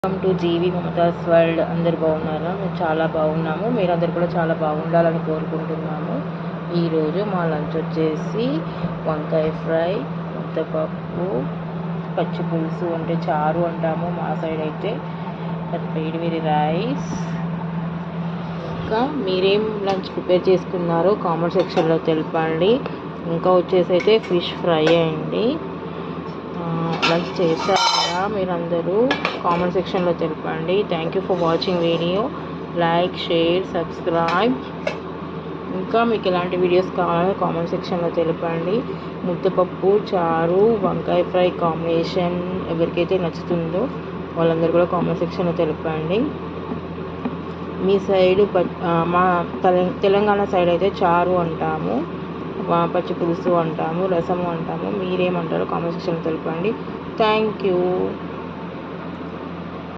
Welcome to Jeevi Mamatha's world. అందరు బాగున్నారా? మేము చాలా బాగున్నాము. మీరందరూ కూడా చాలా బాగుండాలని కోరుకుంటున్నాము. ఈరోజు మా లంచ్ వచ్చేసి వంకాయ ఫ్రై, ముద్దపప్పు, పచ్చి పులుసు అంటే చారు అంటాము మా సైడ్ అయితే, వేడి వేడి రైస్. ఇంకా మీరేం లంచ్ ప్రిపేర్ చేసుకున్నారో కామెంట్ సెక్షన్లో తెలపండి. ఇంకా వచ్చేసి అయితే ఫిష్ ఫ్రై అండి. లంచ్ చేశారా మీరందరూ? కామెంట్ సెక్షన్లో తెలపండి. Thank you for watching video. Like, share, subscribe. ఇంకా మీకు ఎలాంటి వీడియోస్ కావాలో కామెంట్ సెక్షన్లో తెలపండి. ముద్దపప్పు, చారు, వంకాయ ఫ్రై కాంబినేషన్ ఎవరికైతే నచ్చుతుందో వాళ్ళందరూ కూడా కామెంట్ సెక్షన్లో తెలపండి. మీ సైడు మా తెలంగాణ సైడ్ అయితే చారు అంటాము, పచ్చి పులుసు అంటాము, రసము అంటాము. మీరేమంటారో కామెంట్ సెక్షన్లో తెలపండి. Thank you.